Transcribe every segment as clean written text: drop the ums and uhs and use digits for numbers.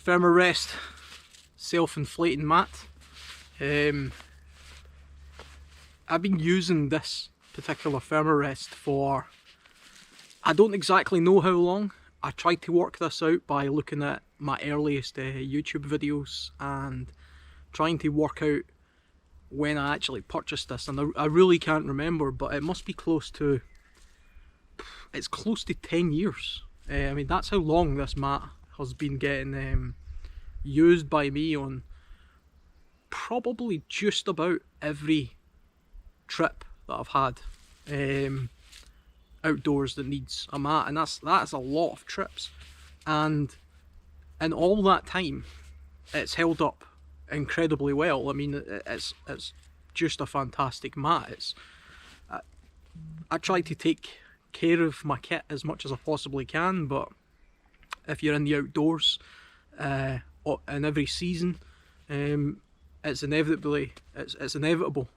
Therm-a-Rest self-inflating mat. I've been using this particular Therm-a-Rest for, I don't exactly know how long. I tried to work this out by looking at my earliest YouTube videos and trying to work out when I actually purchased this, and I really can't remember, but it must be close to, it's close to 10 years. I mean, that's how long this mat has been getting used by me on probably just about every trip that I've had outdoors that needs a mat, and that's a lot of trips. And in all that time, it's held up incredibly well. I mean, it's just a fantastic mat. I try to take care of my kit as much as I possibly can, but if you're in the outdoors in every season, it's inevitable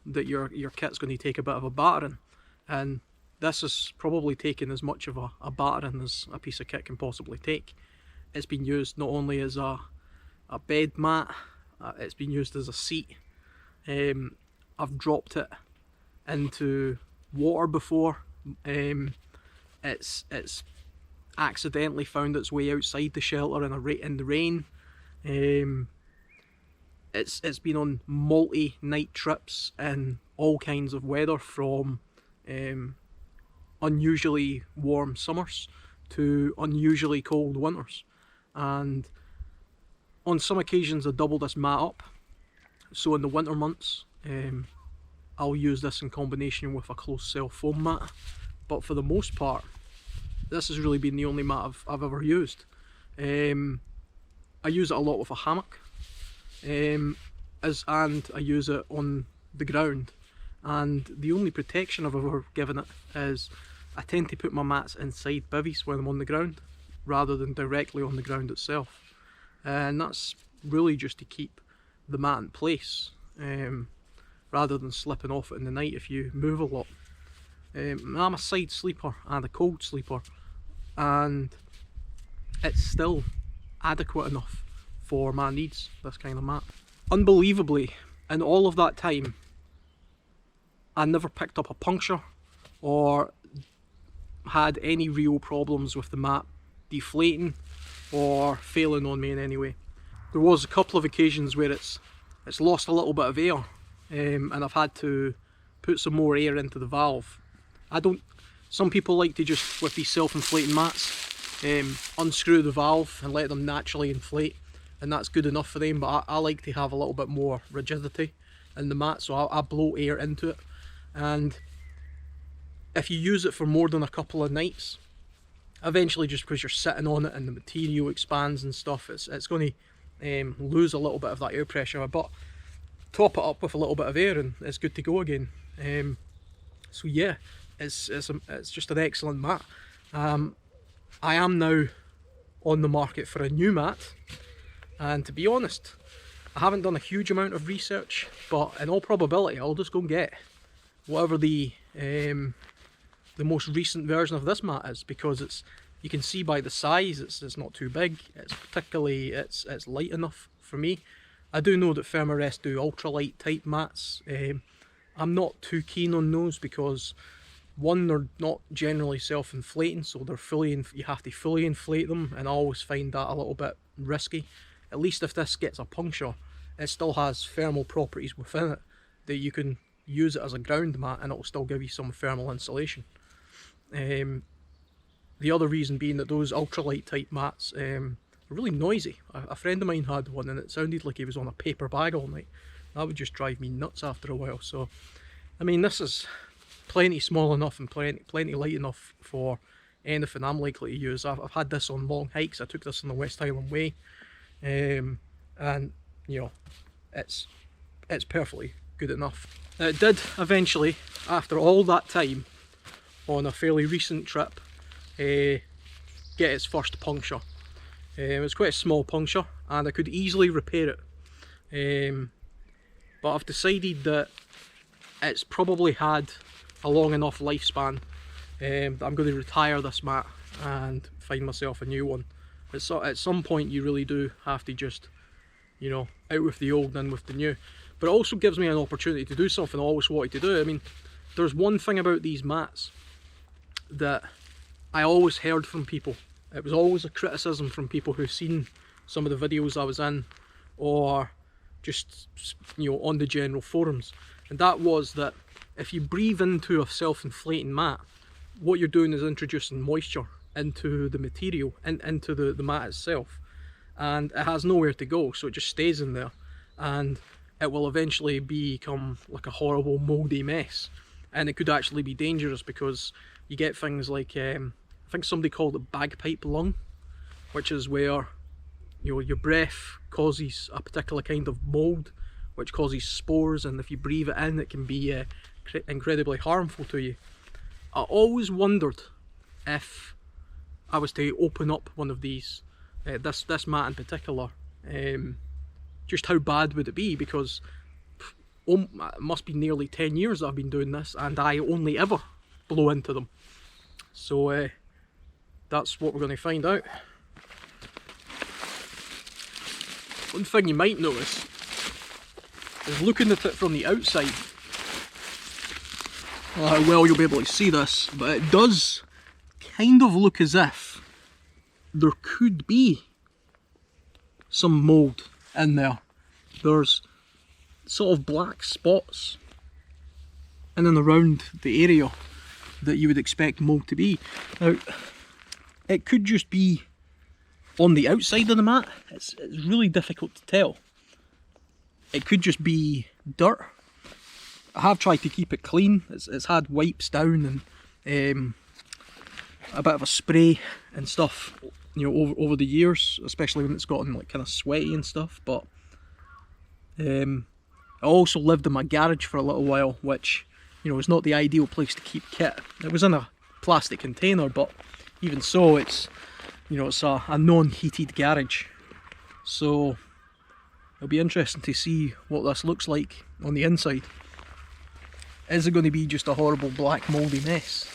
that your kit's going to take a bit of a battering, and this is probably taking as much of a battering as a piece of kit can possibly take. It's been used not only as a bed mat, it's been used as a seat. I've dropped it into water before. It's accidentally found its way outside the shelter in the rain. It's been on multi-night trips in all kinds of weather, from unusually warm summers to unusually cold winters. And on some occasions I double this mat up, so in the winter months I'll use this in combination with a close cell foam mat, but for the most part this has really been the only mat I've ever used. I use it a lot with a hammock, and I use it on the ground, and the only protection I've ever given it is I tend to put my mats inside bivvies when I'm on the ground rather than directly on the ground itself, and that's really just to keep the mat in place rather than slipping off it in the night if you move a lot. I'm a side sleeper and a cold sleeper, and it's still adequate enough for my needs, this kind of mat. Unbelievably, in all of that time I never picked up a puncture or had any real problems with the mat deflating or failing on me in any way. There was a couple of occasions where it's lost a little bit of air, and I've had to put some more air into the valve. Some people like to just, with these self-inflating mats, unscrew the valve and let them naturally inflate, and that's good enough for them, but I like to have a little bit more rigidity in the mat, so I blow air into it. And if you use it for more than a couple of nights, eventually, just because you're sitting on it and the material expands and stuff, it's going to lose a little bit of that air pressure, but top it up with a little bit of air and it's good to go again. So yeah, it's just an excellent mat. I am now on the market for a new mat, and to be honest, I haven't done a huge amount of research, but in all probability I'll just go and get whatever the most recent version of this mat is, because you can see by the size it's not too big. It's light enough for me. I do know that Therm-a-Rest do ultralight type mats. I'm not too keen on those because, one, they're not generally self-inflating, so you have to fully inflate them, and I always find that a little bit risky. At least if this gets a puncture, it still has thermal properties within it that you can use it as a ground mat and it'll still give you some thermal insulation. The other reason being that those ultralight type mats are really noisy. A friend of mine had one and it sounded like he was on a paper bag all night. That would just drive me nuts after a while. So I mean, this is plenty small enough and plenty light enough for anything I'm likely to use. I've had this on long hikes. I took this on the West Highland Way, and you know, it's perfectly good enough. Now, it did eventually, after all that time, on a fairly recent trip, get its first puncture. It was quite a small puncture and I could easily repair it, but I've decided that it's probably had a long enough lifespan that I'm going to retire this mat and find myself a new one. At some point you really do have to just, you know, out with the old and in with the new. But it also gives me an opportunity to do something I always wanted to do. I mean, there's one thing about these mats that I always heard from people. It was always a criticism from people who've seen some of the videos I was in, or just, you know, on the general forums. And that was that if you breathe into a self-inflating mat, what you're doing is introducing moisture into the material, into the mat itself, and it has nowhere to go, so it just stays in there, and it will eventually become like a horrible mouldy mess. And it could actually be dangerous, because you get things like, I think somebody called it bagpipe lung, which is where, you know, your breath causes a particular kind of mould which causes spores, and if you breathe it in, it can be incredibly harmful to you. I always wondered if I was to open up one of these, this mat in particular, just how bad would it be, because it must be nearly 10 years that I've been doing this and I only ever blow into them. So that's what we're going to find out. One thing you might notice is looking at it from the outside. How well you'll be able to see this, but it does kind of look as if there could be some mould in there. There's sort of black spots in and around the area that you would expect mould to be. Now, it could just be on the outside of the mat. It's really difficult to tell. It could just be dirt. I have tried to keep it clean. It's had wipes down and a bit of a spray and stuff, you know, over the years, especially when it's gotten like kind of sweaty and stuff. But I also lived in my garage for a little while, which, you know, is not the ideal place to keep kit. It was in a plastic container, but even so, it's, you know, it's a non-heated garage. So it'll be interesting to see what this looks like on the inside. Is it going to be just a horrible black mouldy mess?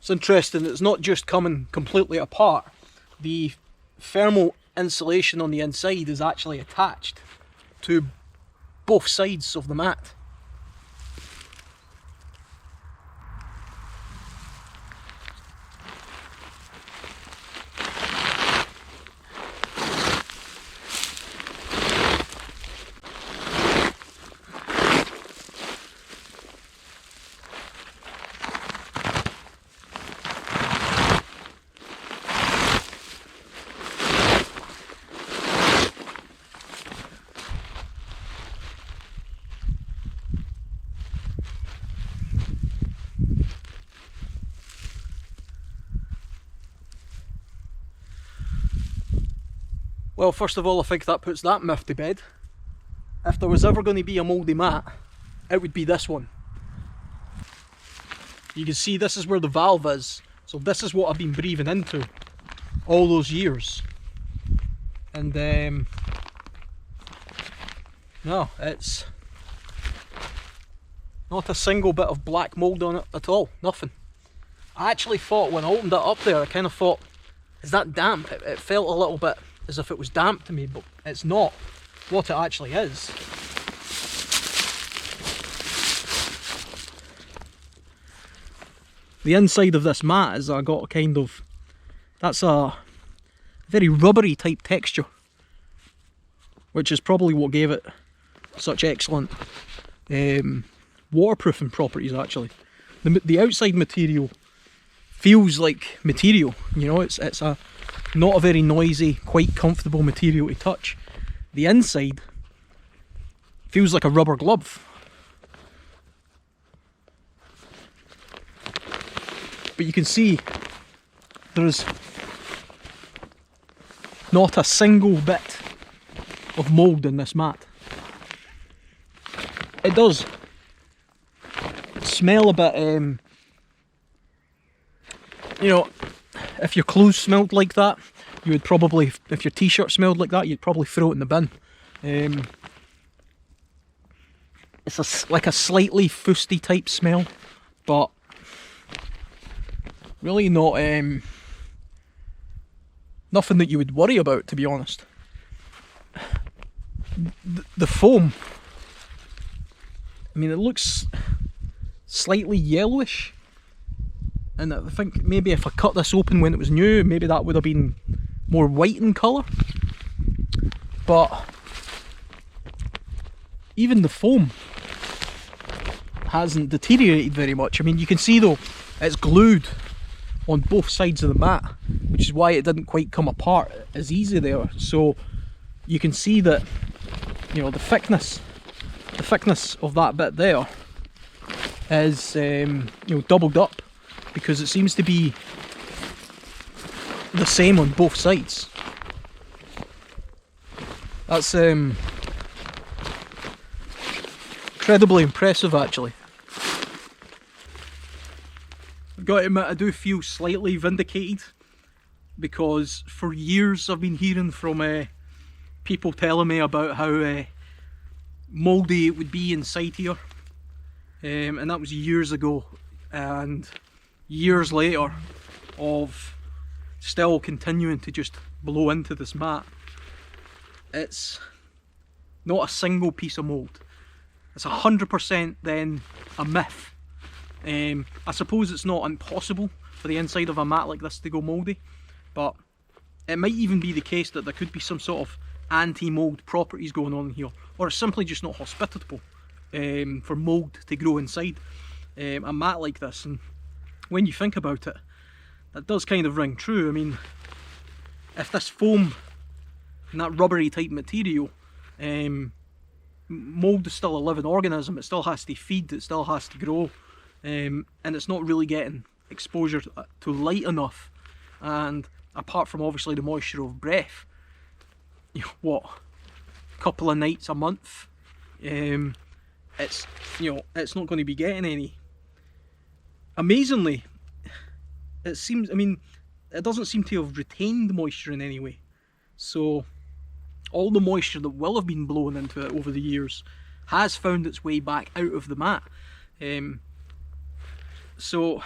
It's interesting, it's not just coming completely apart. The thermal insulation on the inside is actually attached to both sides of the mat. Well, first of all, I think that puts that myth to bed. If there was ever going to be a mouldy mat, it would be this one. You can see this is where the valve is, so this is what I've been breathing into all those years. And no, it's not a single bit of black mould on it at all, nothing. I actually thought when I opened it up there, I kind of thought, is that damp? It felt a little bit as if it was damp to me, but it's not what it actually is. The inside of this mat is I got a kind of, that's a very rubbery type texture, which is probably what gave it such excellent waterproofing properties. Actually, the outside material feels like material, you know, it's a not a very noisy, quite comfortable material to touch. The inside feels like a rubber glove. But you can see there's not a single bit of mould in this mat. It does smell a bit, you know, if your clothes smelled like that, you would probably, if your t-shirt smelled like that, you'd probably throw it in the bin. It's like a slightly fusty type smell, but really not nothing that you would worry about, to be honest. The foam, I mean, it looks slightly yellowish, and I think maybe if I cut this open when it was new, maybe that would have been more white in colour. But even the foam hasn't deteriorated very much. I mean, you can see though, it's glued on both sides of the mat, which is why it didn't quite come apart as easy there. So you can see that, you know, the thickness of that bit there is you know, doubled up, because it seems to be the same on both sides. That's incredibly impressive, actually. I've got to admit, I do feel slightly vindicated, because for years I've been hearing from people telling me about how mouldy it would be inside here, and that was years ago, and years later of still continuing to just blow into this mat. It's not a single piece of mould. It's 100% then a myth. I suppose it's not impossible for the inside of a mat like this to go mouldy, but it might even be the case that there could be some sort of anti-mould properties going on here, or it's simply just not hospitable for mould to grow inside a mat like this. And when you think about it, that does kind of ring true. I mean, if this foam and that rubbery type material, mould is still a living organism, it still has to feed, it still has to grow, and it's not really getting exposure to light enough, and apart from obviously the moisture of breath, you know, what, a couple of nights a month, it's, you know, it's not going to be getting any. Amazingly, it seems, I mean, it doesn't seem to have retained moisture in any way. So all the moisture that will have been blown into it over the years has found its way back out of the mat. So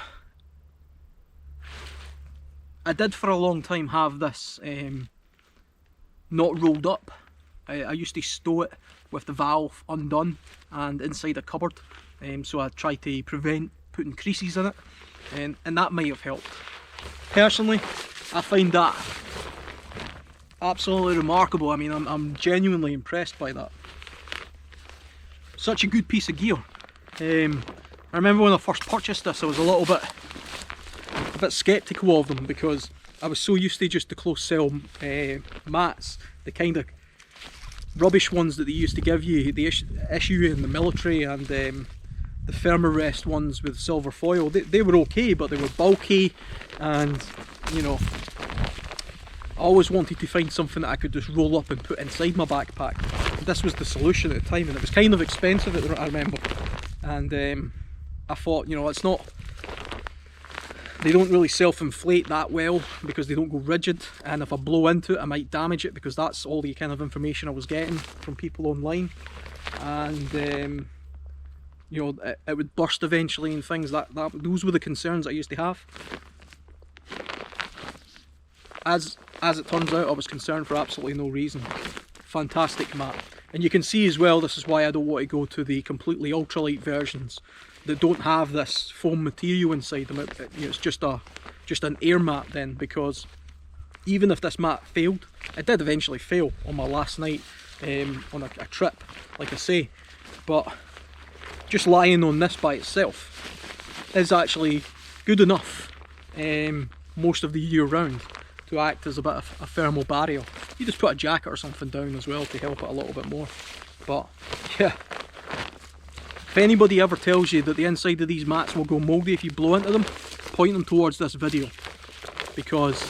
I did for a long time have this not rolled up. I used to stow it with the valve undone and inside a cupboard, so I tried to prevent putting creases in it, and that might have helped. Personally, I find that absolutely remarkable. I mean, I'm genuinely impressed by that. Such a good piece of gear. I remember when I first purchased this, I was a bit sceptical of them, because I was so used to just the close cell mats, the kind of rubbish ones that they used to give you, the issue in the military, and the Therm-a-Rest ones with silver foil. They were okay, but they were bulky, and you know, I always wanted to find something that I could just roll up and put inside my backpack. This was the solution at the time, and it was kind of expensive, I remember. And I thought, you know, it's not, they don't really self-inflate that well because they don't go rigid, and if I blow into it I might damage it, because that's all the kind of information I was getting from people online. And you know, it would burst eventually and things. Those were the concerns I used to have. As it turns out, I was concerned for absolutely no reason. Fantastic mat. And you can see as well, this is why I don't want to go to the completely ultralight versions that don't have this foam material inside them. You know, it's just an air mat then, because even if this mat failed, it did eventually fail on my last night on a trip, like I say, but just lying on this by itself is actually good enough most of the year round to act as a bit of a thermal barrier. You just put a jacket or something down as well to help it a little bit more. But yeah, if anybody ever tells you that the inside of these mats will go mouldy if you blow into them, point them towards this video, because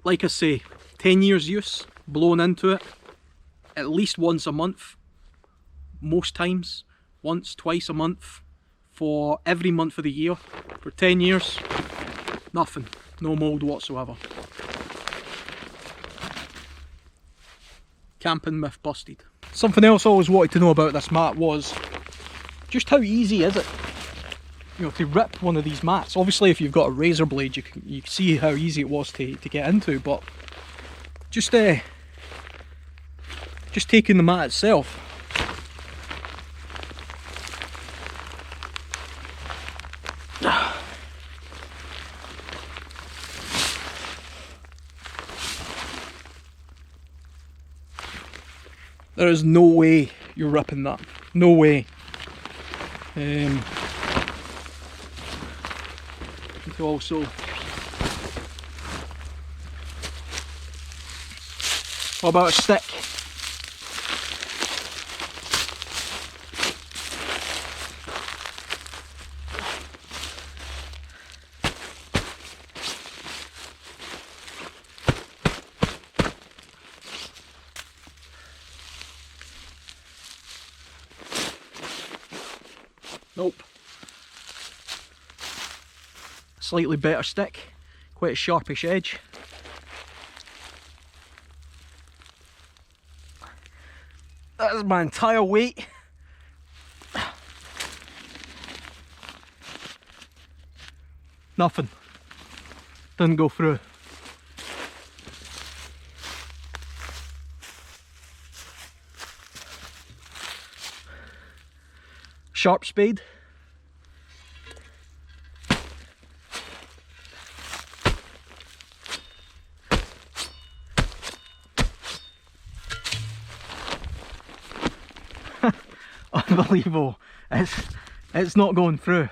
like I say, 10 years use, blowing into it at least once a month, most times once, twice a month, for every month of the year, for 10 years, nothing, no mould whatsoever. Camping myth busted. Something else I always wanted to know about this mat was just how easy is it, you know, to rip one of these mats. Obviously if you've got a razor blade you can see how easy it was to get into, but just taking the mat itself, there is no way you're ripping that, no way. Also, what about a stick? Nope. Slightly better stick, quite a sharpish edge. That is my entire weight. Nothing. Didn't go through. Sharp spade. Unbelievable. It's not going through.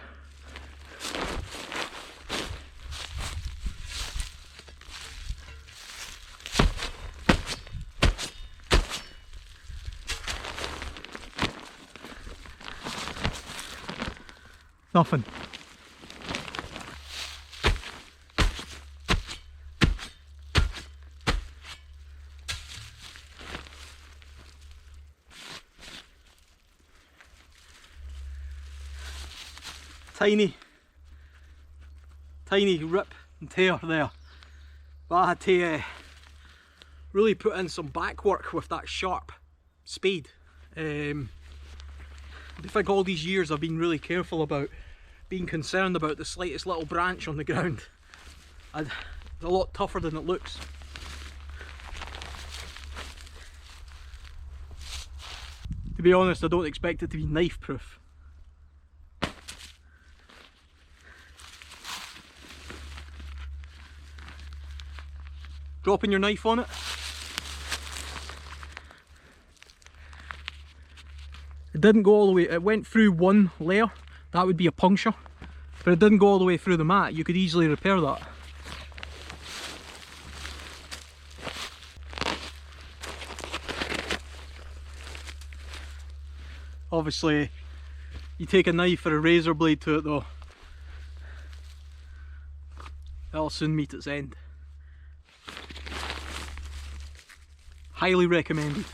Nothing. Tiny rip and tear there, but I had to really put in some back work with that sharp spade. I think all these years I've been really careful about being concerned about the slightest little branch on the ground. It's a lot tougher than it looks. To be honest, I don't expect it to be knife proof. Dropping your knife on it. It didn't go all the way, it went through one layer, that would be a puncture, but it didn't go all the way through the mat. You could easily repair that. Obviously, you take a knife or a razor blade to it though, it'll soon meet its end. Highly recommended.